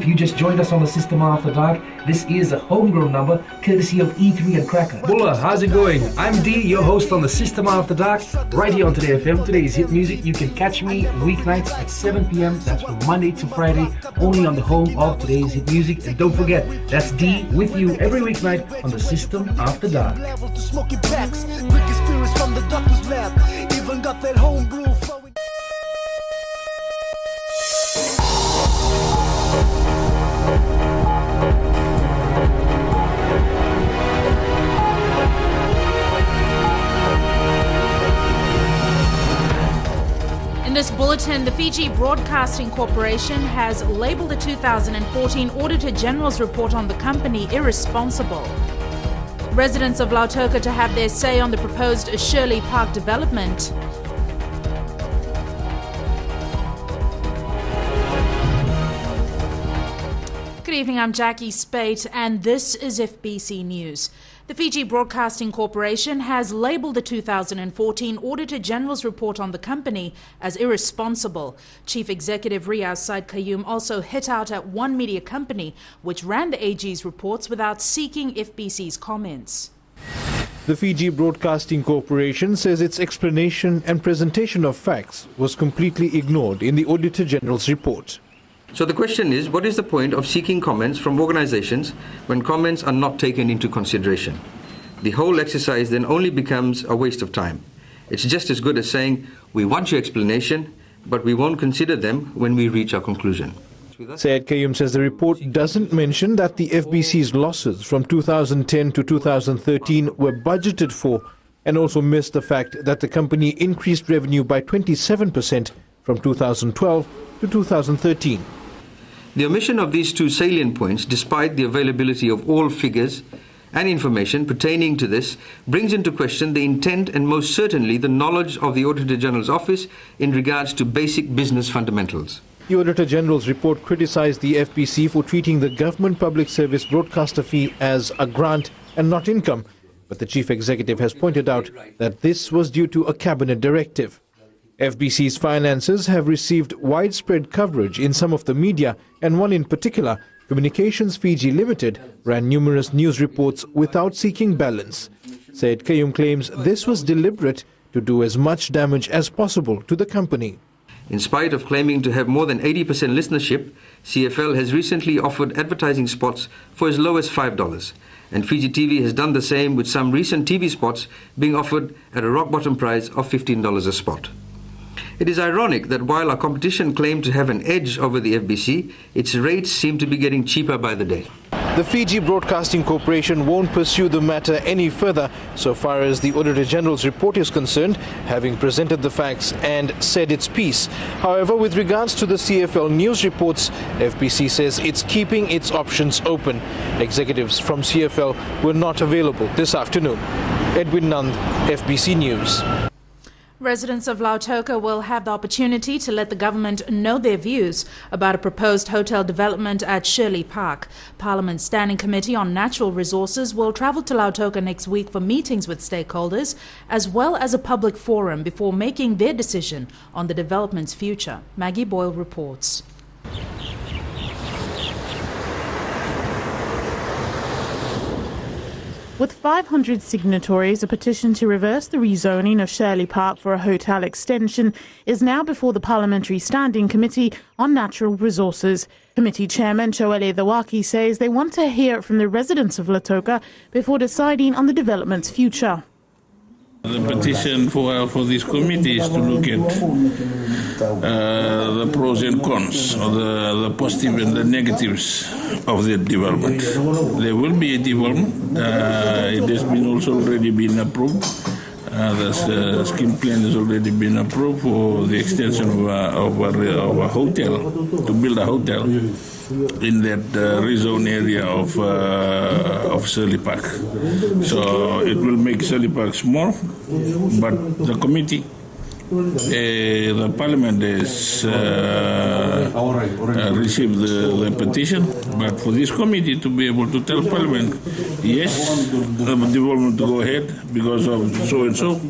If you just joined us on the System After Dark, this is a homegrown number courtesy of E3 and Cracker. Bulla, how's it going? I'm D, your host on the System After Dark, right here on Today FM. Today's hit music. You can catch me weeknights at 7 p.m. That's from Monday to Friday, only on the home of Today's hit music. And don't forget, that's D with you every weeknight on the System After Dark. Even got that homebrew flowing. In this bulletin, the Fiji Broadcasting Corporation has labelled the 2014 Auditor General's report on the company irresponsible. Residents of Lautoka to have their say on the proposed Shirley Park development. Good evening, I'm Jackie Spate and this is FBC News. The Fiji Broadcasting Corporation has labelled the 2014 Auditor General's report on the company as irresponsible. Chief Executive Riaz Said Qayyum also hit out at one media company which ran the AG's reports without seeking FBC's comments. The Fiji Broadcasting Corporation says its explanation and presentation of facts was completely ignored in the Auditor General's report. So the question is, what is the point of seeking comments from organizations when comments are not taken into consideration? The whole exercise then only becomes a waste of time. It's just as good as saying, we want your explanation, but we won't consider them when we reach our conclusion. Syed Qayyum says the report doesn't mention that the FBC's losses from 2010 to 2013 were budgeted for, and also missed the fact that the company increased revenue by 27% from 2012 to 2013. The omission of these two salient points, despite the availability of all figures and information pertaining to this, brings into question the intent and most certainly the knowledge of the Auditor General's office in regards to basic business fundamentals. The Auditor General's report criticised the FBC for treating the government public service broadcaster fee as a grant and not income, but the Chief Executive has pointed out that this was due to a cabinet directive. FBC's finances have received widespread coverage in some of the media, and one in particular, Communications Fiji Limited, ran numerous news reports without seeking balance. Syed Qayyum claims this was deliberate to do as much damage as possible to the company. In spite of claiming to have more than 80% listenership, CFL has recently offered advertising spots for as low as $5. And Fiji TV has done the same, with some recent TV spots being offered at a rock-bottom price of $15 a spot. It is ironic that while our competition claimed to have an edge over the FBC, its rates seem to be getting cheaper by the day. The Fiji Broadcasting Corporation won't pursue the matter any further so far as the Auditor General's report is concerned, having presented the facts and said its piece. However, with regards to the CFL news reports, FBC says it's keeping its options open. Executives from CFL were not available this afternoon. Edwin Nand, FBC News. Residents of Lautoka will have the opportunity to let the government know their views about a proposed hotel development at Shirley Park. Parliament's Standing Committee on Natural Resources will travel to Lautoka next week for meetings with stakeholders, as well as a public forum before making their decision on the development's future. Maggie Boyle reports. With 500 signatories, a petition to reverse the rezoning of Shirley Park for a hotel extension is now before the Parliamentary Standing Committee on Natural Resources. Committee Chairman Choele Thawaki says they want to hear from the residents of Lautoka before deciding on the development's future. The petition for this committee is to look at the pros and cons, or the positive and the negatives of the development. There will be a development. It has been also already been approved. The scheme plan has already been approved for the extension of a hotel, to build a hotel in that rezone area of Shirley Park. So it will make Shirley Park small, but the committee, the parliament has received the petition, but for this committee to be able to tell parliament, yes, the development to go ahead because of so and so,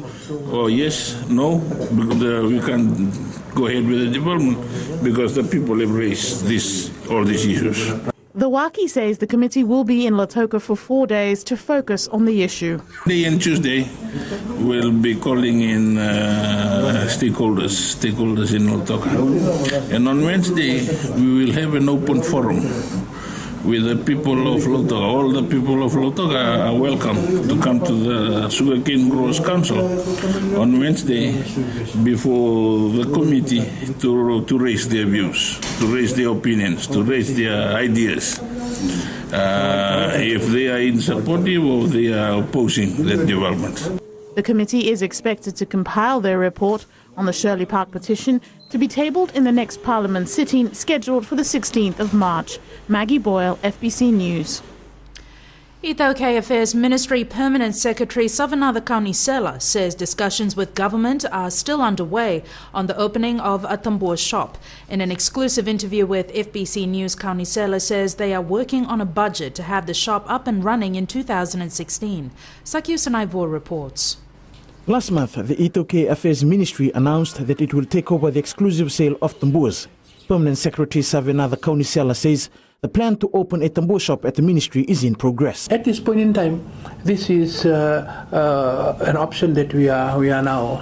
or yes, no, because we can go ahead with the development because the people have raised all these issues. The Waki says the committee will be in Lautoka for 4 days to focus on the issue. Monday and Tuesday, we'll be calling in stakeholders in Lautoka. And on Wednesday, we will have an open forum with the people of Lautoka. All the people of Lautoka are welcome to come to the Sugarcane Growers Council on Wednesday before the committee to raise their views, to raise their opinions, to raise their ideas. If they are in supportive or they are opposing that development. The committee is expected to compile their report on the Shirley Park petition to be tabled in the next Parliament sitting scheduled for the 16th of March. Maggie Boyle, FBC News. Ethiopia Affairs Ministry Permanent Secretary Savanatha Kaunisela says discussions with government are still underway on the opening of a Tambua shop. In an exclusive interview with FBC News, Kaunisela says they are working on a budget to have the shop up and running in 2016. Sakyu Sanaivor reports. Last month, the Ethiopia Affairs Ministry announced that it will take over the exclusive sale of Tambuas. Permanent Secretary Savanatha Kaunisela says the plan to open a Tambua shop at the ministry is in progress. At this point in time, this is an option that we are now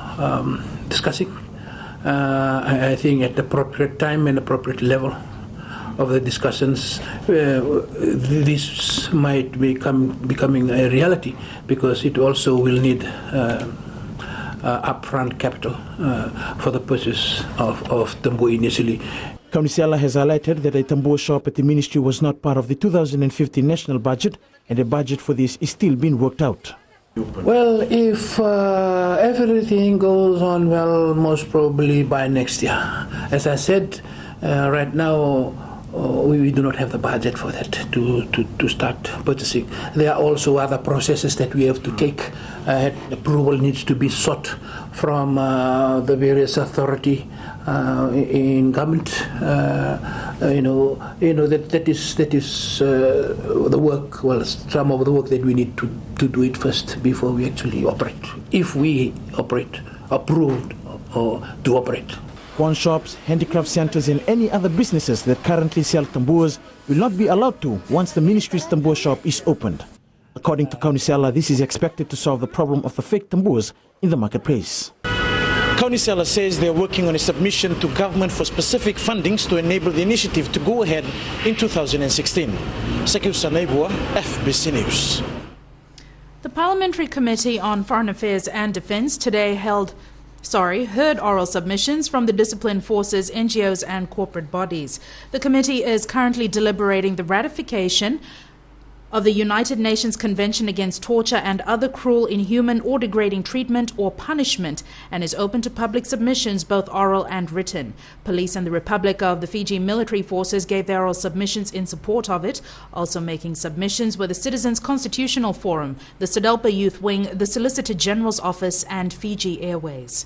discussing. I think at the appropriate time and appropriate level of the discussions, this might becoming a reality because it also will need upfront capital for the purchase of Tambua initially. Kaunisela has highlighted that a Tambua shop at the ministry was not part of the 2015 national budget and a budget for this is still being worked out. Well, if everything goes on well, most probably by next year. As I said, right now we do not have the budget for that to start purchasing. There are also other processes that we have to take. Approval needs to be sought from the various authority in government. That is the work. Well, some of the work that we need to do it first before we actually operate. If we operate, approved or to operate. Pawn shops, handicraft centers and any other businesses that currently sell Tambuas will not be allowed to once the ministry's Tambua shop is opened. According to Kaunisela, this is expected to solve the problem of the fake Tambuas in the marketplace. Kaunisela says they are working on a submission to government for specific fundings to enable the initiative to go ahead in 2016. Sakyu Sanaibua, FBC News. The Parliamentary Committee on Foreign Affairs and Defence today heard oral submissions from the disciplined forces, NGOs and corporate bodies. The committee is currently deliberating the ratification of the United Nations Convention Against Torture and Other Cruel, Inhuman or Degrading Treatment or Punishment and is open to public submissions, both oral and written. Police and the Republic of the Fiji Military Forces gave their oral submissions in support of it. Also making submissions were the Citizens Constitutional Forum, the SODELPA Youth Wing, the Solicitor General's Office and Fiji Airways.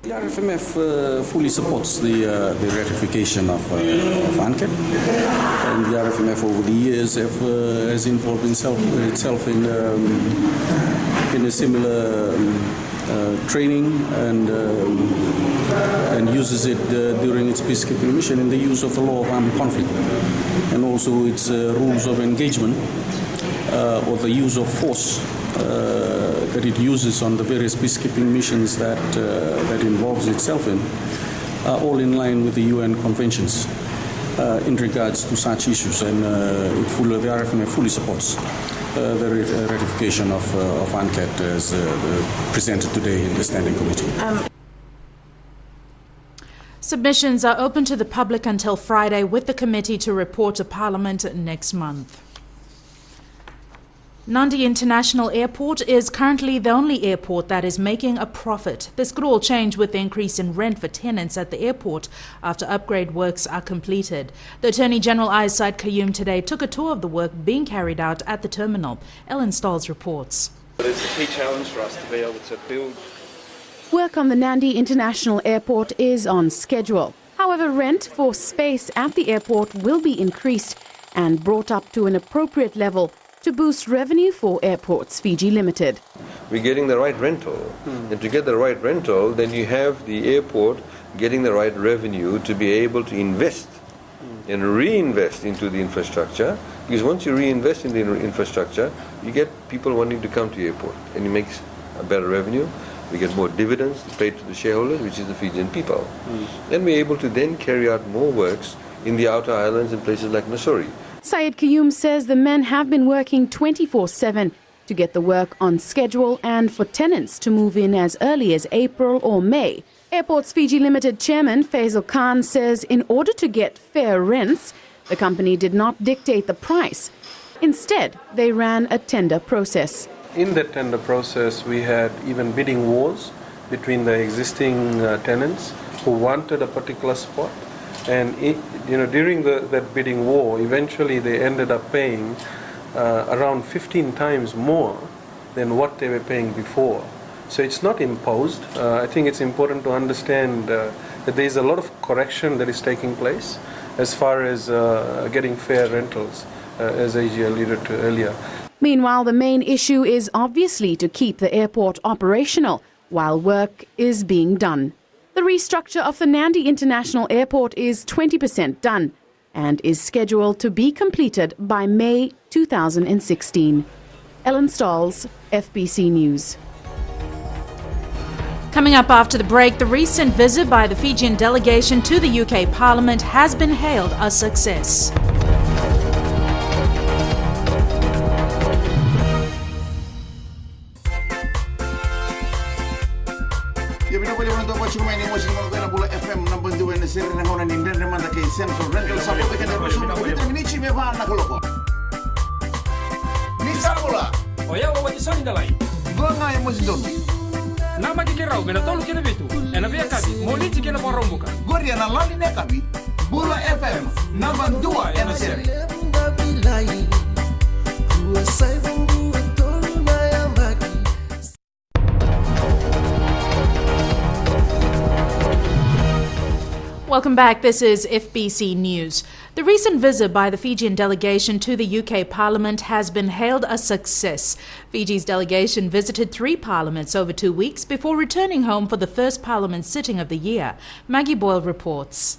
The RFMF fully supports the ratification of ANCAT, and the RFMF over the years has involved itself in a similar training and uses it during its peacekeeping mission in the use of the law of armed conflict and also its rules of engagement or the use of force that it uses on the various peacekeeping missions that involves itself in, are all in line with the UN conventions in regards to such issues, and the RFMF fully supports the ratification of ANCAT as presented today in the Standing Committee. Submissions are open to the public until Friday, with the committee to report to Parliament next month. Nadi International Airport is currently the only airport that is making a profit. This could all change with the increase in rent for tenants at the airport after upgrade works are completed. The Attorney General Said Qayyum today took a tour of the work being carried out at the terminal. Ellen Stolz reports. It's a key challenge for us to be able to build. Work on the Nadi International Airport is on schedule. However, rent for space at the airport will be increased and brought up to an appropriate level to boost revenue for Airports Fiji Limited. We're getting the right rental. And to get the right rental, then you have the airport getting the right revenue to be able to invest and reinvest into the infrastructure. Because once you reinvest in the infrastructure, you get people wanting to come to the airport, and it makes a better revenue. We get more dividends paid to the shareholders, which is the Fijian people. And we're able to then carry out more works in the outer islands and places like Nassori. Syed Qayyum says the men have been working 24/7 to get the work on schedule and for tenants to move in as early as April or May. Airports Fiji Limited Chairman Faisal Khan says in order to get fair rents, the company did not dictate the price. Instead, they ran a tender process. In that tender process, we had even bidding wars between the existing tenants who wanted a particular spot. And during that bidding war, eventually they ended up paying around 15 times more than what they were paying before. So it's not imposed. I think it's important to understand that there is a lot of correction that is taking place as far as getting fair rentals, as AG alluded to earlier. Meanwhile, the main issue is obviously to keep the airport operational while work is being done. The restructure of the Nadi International Airport is 20% done and is scheduled to be completed by May 2016. Ellen Stalls, FBC News. Coming up after the break, the recent visit by the Fijian delegation to the UK Parliament has been hailed a success. Nama kikirau mena tolu kena bitu. Ena via kabi, moliti kena porombuka. Goria na lali ne kabi. Bula FM number 2 ena seri. Welcome back. This is FBC News. The recent visit by the Fijian delegation to the UK Parliament has been hailed a success. Fiji's delegation visited 3 parliaments over 2 weeks before returning home for the first parliament sitting of the year. Maggie Boyle reports.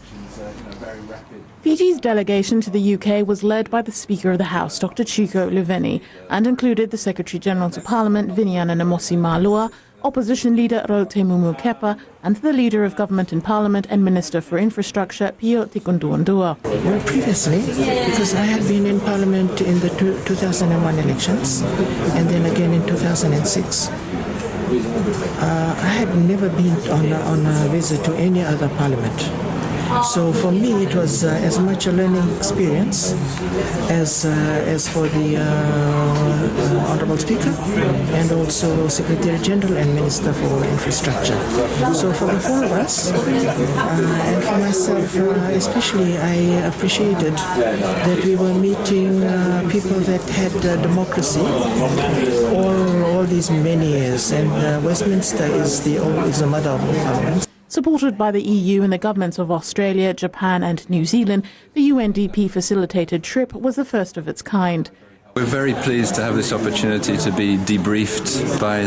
Fiji's delegation to the UK was led by the Speaker of the House, Dr. Chico Luveni, and included the Secretary-General to Parliament, Viniana Namosi Malua, Opposition Leader Rautemu Kepa, and the Leader of Government in Parliament and Minister for Infrastructure, Pio Tikunduandua. Well, previously, because I had been in Parliament in the 2001 elections, and then again in 2006, I had never been on a visit to any other Parliament. So for me, it was as much a learning experience as for the Honourable Speaker and also Secretary General and Minister for Infrastructure. So for the 4 of us, and for myself especially, I appreciated that we were meeting people that had democracy all these many years, and Westminster is the mother of all parliaments. Supported by the EU and the governments of Australia, Japan and New Zealand, the UNDP-facilitated trip was the first of its kind. We're very pleased to have this opportunity to be debriefed by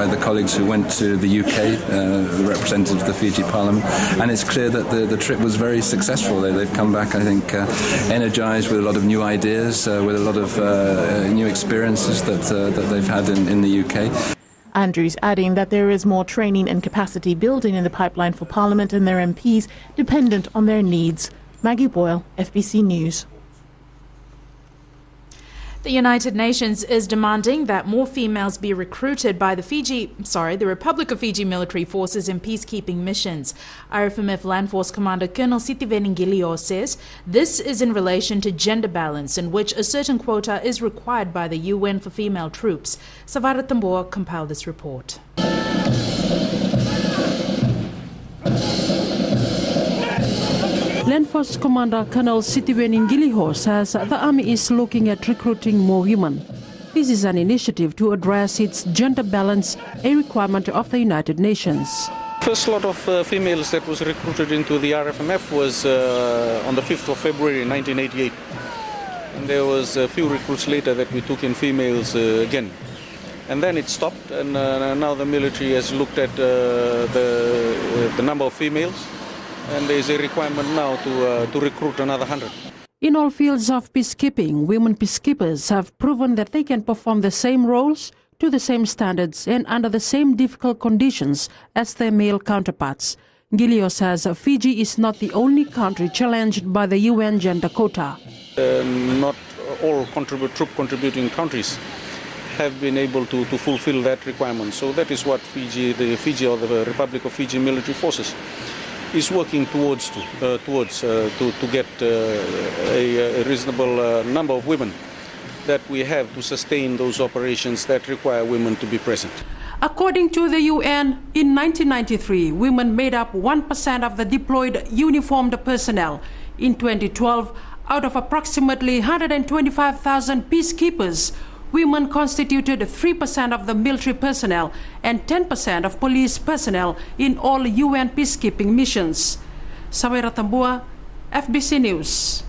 the colleagues who went to the UK, representatives of the Fiji Parliament, and it's clear that the trip was very successful. They've come back, I think, energised with a lot of new ideas, with a lot of new experiences that they've had in the UK. Andrews adding that there is more training and capacity building in the pipeline for Parliament and their MPs, dependent on their needs. Maggie Boyle, FBC News. The United Nations is demanding that more females be recruited by the Republic of Fiji military forces in peacekeeping missions. RFMF Land Force Commander Colonel Sitiveni Ngilio says this is in relation to gender balance, in which a certain quota is required by the UN for female troops. Savara Tambua compiled this report. Land Force Commander Colonel Sitiveni Ngilio says the Army is looking at recruiting more women. This is an initiative to address its gender balance, a requirement of the United Nations. First lot of females that was recruited into the RFMF was on the 5th of February 1988. and there was a few recruits later that we took in females again. And then it stopped, and now the military has looked at the number of females, and there is a requirement now to recruit another 100. In all fields of peacekeeping, women peacekeepers have proven that they can perform the same roles to the same standards and under the same difficult conditions as their male counterparts. Gilio says Fiji is not the only country challenged by the UN gender quota. Not all troop contributing countries have been able to fulfill that requirement. So that is what the Fiji or the Republic of Fiji military forces is working towards to get a reasonable number of women that we have to sustain those operations that require women to be present. According to the UN, in 1993, women made up 1% of the deployed uniformed personnel. In 2012, out of approximately 125,000 peacekeepers, women constituted 3% of the military personnel and 10% of police personnel in all UN peacekeeping missions. Samira Tambua, FBC News.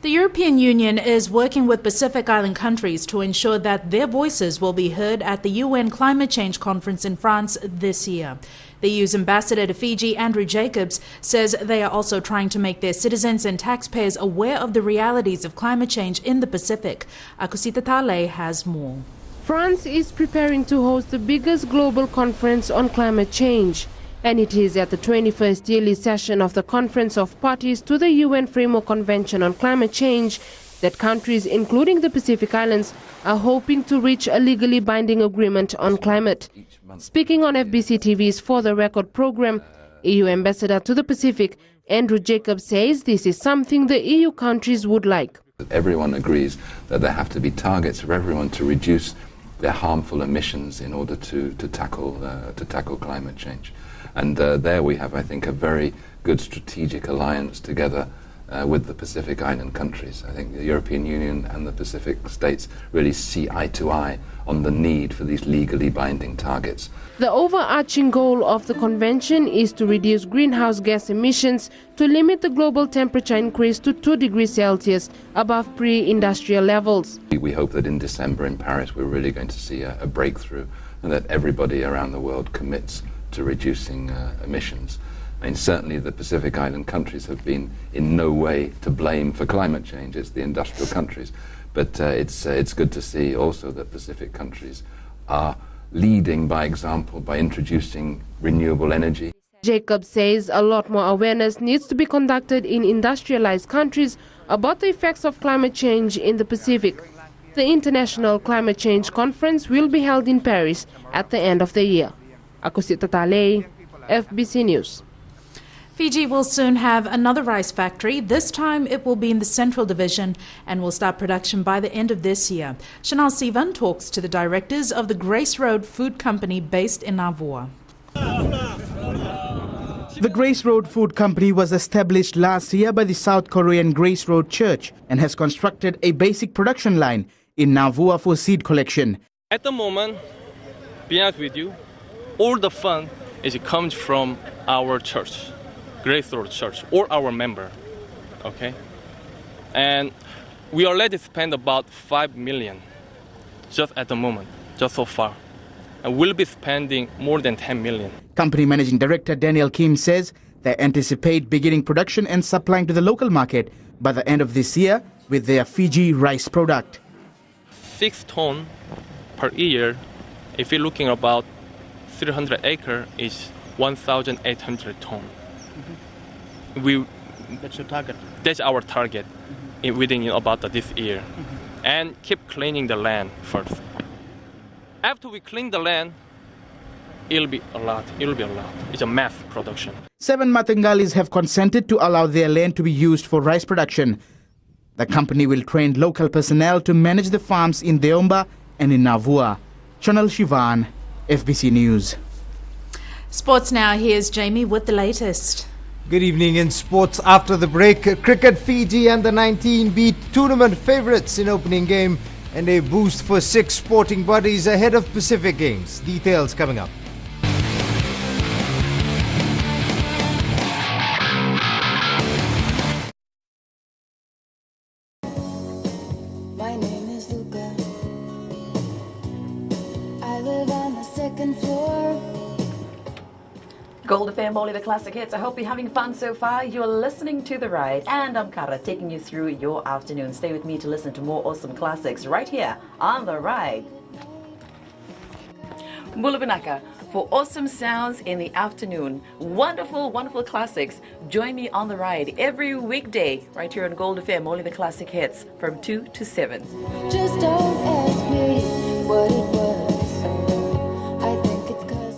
The European Union is working with Pacific Island countries to ensure that their voices will be heard at the UN Climate Change Conference in France this year. The EU's ambassador to Fiji, Andrew Jacobs, says they are also trying to make their citizens and taxpayers aware of the realities of climate change in the Pacific. Akusita Tale has more. France is preparing to host the biggest global conference on climate change, and it is at the 21st yearly session of the Conference of Parties to the UN Framework Convention on Climate Change that countries, including the Pacific Islands, are hoping to reach a legally binding agreement on climate. Speaking on FBC TV's For the Record program, EU Ambassador to the Pacific, Andrew Jacobs, says this is something the EU countries would like. Everyone agrees that there have to be targets for everyone to reduce their harmful emissions in order to tackle climate change. And there we have, I think, a very good strategic alliance together with the Pacific Island countries. I think the European Union and the Pacific states really see eye to eye on the need for these legally binding targets. The overarching goal of the convention is to reduce greenhouse gas emissions to limit the global temperature increase to 2 degrees Celsius above pre-industrial levels. We hope that in December in Paris we're really going to see a breakthrough and that everybody around the world commits to reducing emissions. I mean, certainly the Pacific Island countries have been in no way to blame for climate change. It's the industrial countries. But it's good to see also that Pacific countries are leading by example by introducing renewable energy. Jacob says a lot more awareness needs to be conducted in industrialized countries about the effects of climate change in the Pacific. The International Climate Change Conference will be held in Paris at the end of the year. Akusita Tale, FBC News. Fiji will soon have another rice factory. This time it will be in the Central Division and will start production by the end of this year. Chanel Sivan talks to the directors of the Grace Road Food Company based in Tambua. The Grace Road Food Company was established last year by the South Korean Grace Road Church and has constructed a basic production line in Tambua for seed collection. At the moment, be honest with you, all the fund comes from our church. Grace Road Church or our member, okay? And we already spent about 5 million just at the moment, just so far. And we'll be spending more than 10 million. Company Managing Director Daniel Kim says they anticipate beginning production and supplying to the local market by the end of this year with their Fiji rice product. 6 tons per year, if you're looking about 300 acre, is 1,800 tons. That's your target. That's our target within about this year. And keep cleaning the land first. After we clean the land, it'll be a lot. It's a mass production. 7 Matangalis have consented to allow their land to be used for rice production. The company will train local personnel to manage the farms in Deomba and in Tambua. Chanel Shivan, FBC News. Sports now. Here's Jamie with the latest. Good evening in sports. After the break, cricket, Fiji and the 19 beat tournament favourites in opening game and a boost for 6 sporting bodies ahead of Pacific Games. Details coming up. second floor. Gold FM, only the classic hits. I hope you're having fun so far. You're listening to The Ride, and I'm Kara, taking you through your afternoon. Stay with me to listen to more awesome classics right here on The Ride. Bulabinaka, for awesome sounds in the afternoon. Wonderful, wonderful classics. Join me on The Ride every weekday right here on Gold FM, only the classic hits from 2 to 7. Just don't ask me what it was. I think it's 'cause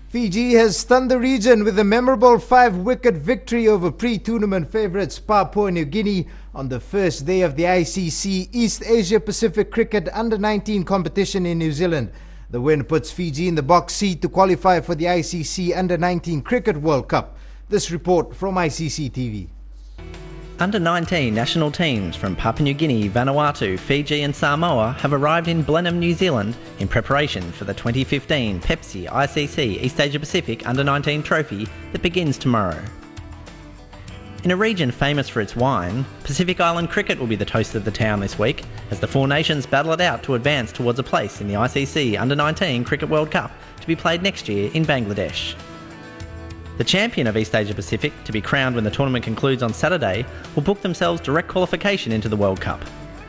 Fiji has stunned the region with a memorable 5-wicket victory over pre-tournament favourites Papua New Guinea on the first day of the ICC East Asia Pacific Cricket Under-19 competition in New Zealand. The win puts Fiji in the box seat to qualify for the ICC Under-19 Cricket World Cup. This report from ICC TV. Under-19 national teams from Papua New Guinea, Vanuatu, Fiji and Samoa have arrived in Blenheim, New Zealand in preparation for the 2015 Pepsi ICC East Asia Pacific Under-19 trophy that begins tomorrow. In a region famous for its wine, Pacific Island cricket will be the toast of the town this week as the four nations battle it out to advance towards a place in the ICC Under-19 Cricket World Cup to be played next year in Bangladesh. The champion of East Asia Pacific, to be crowned when the tournament concludes on Saturday, will book themselves direct qualification into the World Cup.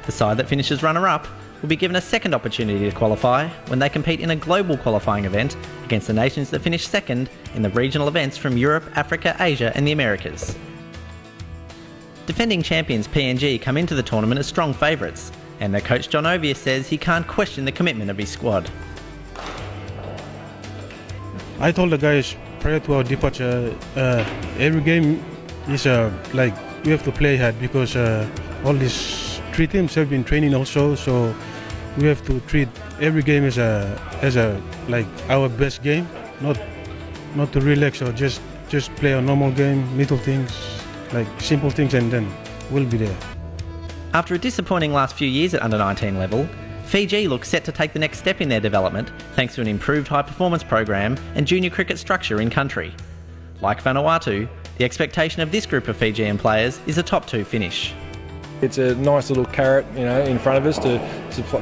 The side that finishes runner-up will be given a second opportunity to qualify when they compete in a global qualifying event against the nations that finish second in the regional events from Europe, Africa, Asia and the Americas. Defending champions PNG come into the tournament as strong favourites, and their coach John Ovius says he can't question the commitment of his squad. I told the guys prior to our departure, every game is like we have to play hard because all these three teams have been training also, so we have to treat every game as a like our best game, not to relax or just play a normal game, little things, like simple things, and then we'll be there. After a disappointing last few years at under-19 level, Fiji looks set to take the next step in their development thanks to an improved high-performance program and junior cricket structure in country. Like Vanuatu, the expectation of this group of Fijian players is a top 2 finish. It's a nice little carrot, in front of us to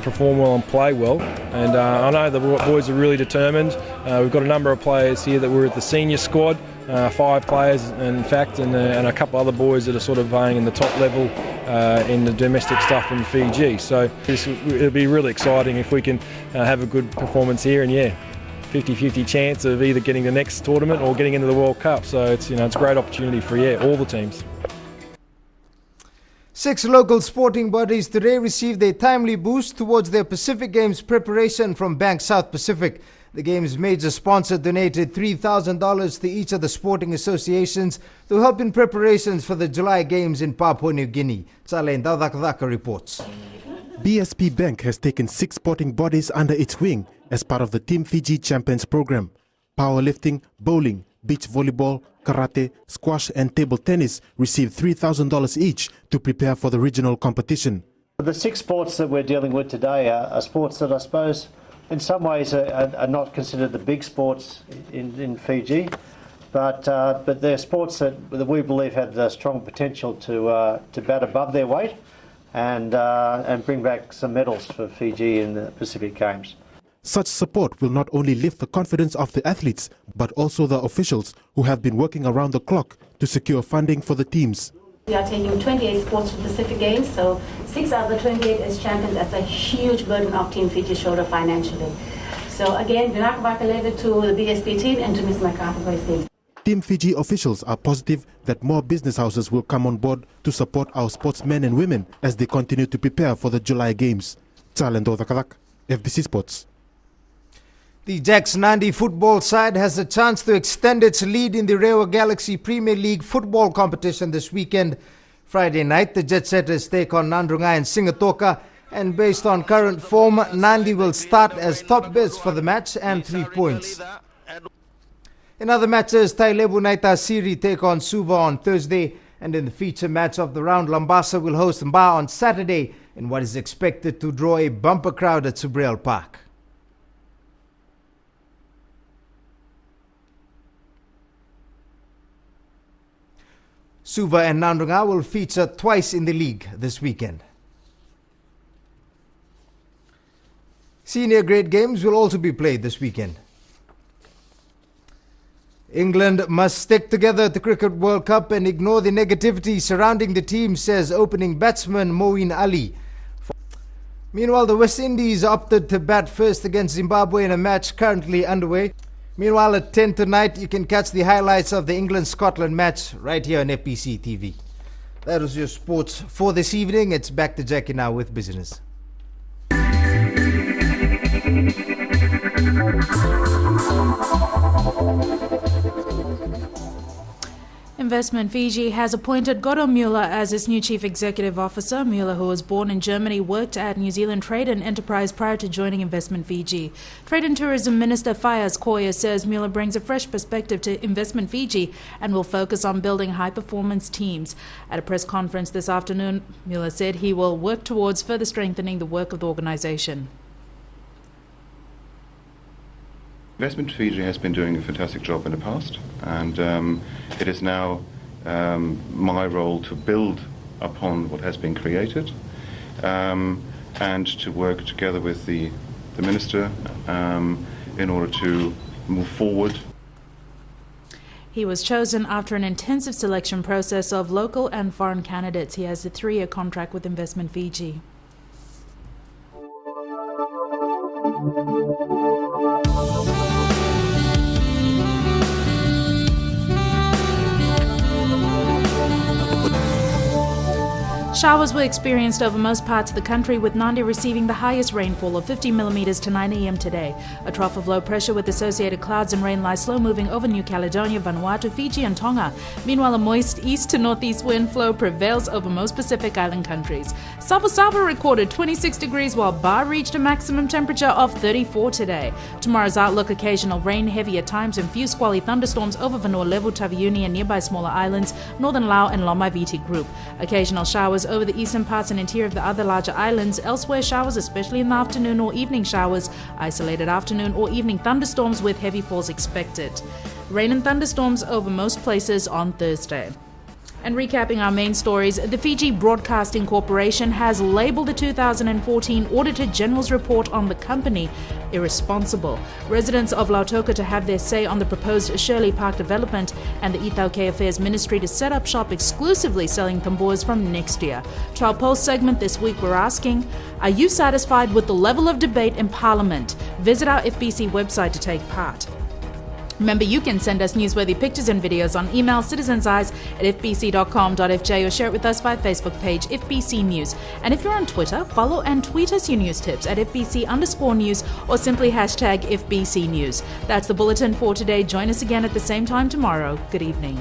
perform well and play well. And I know the boys are really determined. We've got a number of players here that were at the senior squad, 5 players in fact, and a couple other boys that are sort of playing in the top level in the domestic stuff in Fiji. So it'll be really exciting if we can have a good performance here, and 50-50 chance of either getting the next tournament or getting into the World Cup. So it's a great opportunity for all the teams. 6 local sporting bodies today received a timely boost towards their Pacific Games preparation from Bank South Pacific. The game's major sponsor donated $3,000 to each of the sporting associations to help in preparations for the July Games in Papua New Guinea. Salen Daudakadaka reports. BSP Bank has taken 6 sporting bodies under its wing as part of the Team Fiji Champions program. Powerlifting, bowling, beach volleyball, karate, squash and table tennis received $3,000 each to prepare for the regional competition. The 6 sports that we're dealing with today are sports that I suppose in some ways are not considered the big sports in Fiji, but they're sports that we believe have the strong potential to bat above their weight and bring back some medals for Fiji in the Pacific Games. Such support will not only lift the confidence of the athletes, but also the officials who have been working around the clock to secure funding for the teams. We are taking 28 sports to the Pacific Games, so 6 out of the 28 as champions. That's a huge burden off Team Fiji's shoulder financially. So again, Vinakavaka to the BSP team and to Ms. MacArthur for his team. Team Fiji officials are positive that more business houses will come on board to support our sportsmen and women as they continue to prepare for the July Games. Chalendo Dakadak, FBC Sports. The Jacks Nadi football side has a chance to extend its lead in the Rewa Galaxy Premier League football competition this weekend. Friday night, the Jet Setters take on Nandrunga and Singatoka, and based on current form, Nadi will start as top bids for the match and 3 points. In other matches, Tailebu Naita Siri take on Suva on Thursday, and in the feature match of the round, Lambasa will host Mba on Saturday in what is expected to draw a bumper crowd at Shirley Park. Suva and Nandrunga will feature twice in the league this weekend. Senior grade games will also be played this weekend. England must stick together at the Cricket World Cup and ignore the negativity surrounding the team, says opening batsman Moeen Ali. Meanwhile, the West Indies opted to bat first against Zimbabwe in a match currently underway. Meanwhile, at 10 tonight, you can catch the highlights of the England-Scotland match right here on FBC TV. That was your sports for this evening. It's back to Jackie now with business. Investment Fiji has appointed Goro Mueller as its new chief executive officer. Mueller, who was born in Germany, worked at New Zealand Trade and Enterprise prior to joining Investment Fiji. Trade and Tourism Minister Fayaz Koya says Mueller brings a fresh perspective to Investment Fiji and will focus on building high-performance teams. At a press conference this afternoon, Mueller said he will work towards further strengthening the work of the organisation. Investment Fiji has been doing a fantastic job in the past, and it is now my role to build upon what has been created and to work together with the Minister in order to move forward. He was chosen after an intensive selection process of local and foreign candidates. He has a 3-year contract with Investment Fiji. Showers were experienced over most parts of the country, with Nadi receiving the highest rainfall of 50 millimeters to 9 a.m. today. A trough of low pressure with associated clouds and rain lies slow moving over New Caledonia, Vanuatu, Fiji and Tonga. Meanwhile, a moist east to northeast wind flow prevails over most Pacific Island countries. Savo recorded 26 degrees while Bar reached a maximum temperature of 34 today. Tomorrow's outlook: occasional rain, heavy at times and few squally thunderstorms over Vanua Levu, Taveuni and nearby smaller islands, northern Lao and Lomaiviti group. Occasional showers over the eastern parts and interior of the other larger islands. Elsewhere, showers, especially in the afternoon or evening showers. Isolated afternoon or evening thunderstorms with heavy falls expected. Rain and thunderstorms over most places on Thursday. And recapping our main stories, the Fiji Broadcasting Corporation has labelled the 2014 Auditor General's report on the company irresponsible. Residents of Lautoka to have their say on the proposed Shirley Park development, and the Ithauke Affairs Ministry to set up shop exclusively selling tambuas from next year. To our poll segment this week, we're asking, are you satisfied with the level of debate in Parliament? Visit our FBC website to take part. Remember, you can send us newsworthy pictures and videos on email citizenseyes@fbc.com.fj or share it with us via Facebook page FBC News. And if you're on Twitter, follow and tweet us your news tips at FBC_news or simply hashtag FBC News. That's the bulletin for today. Join us again at the same time tomorrow. Good evening.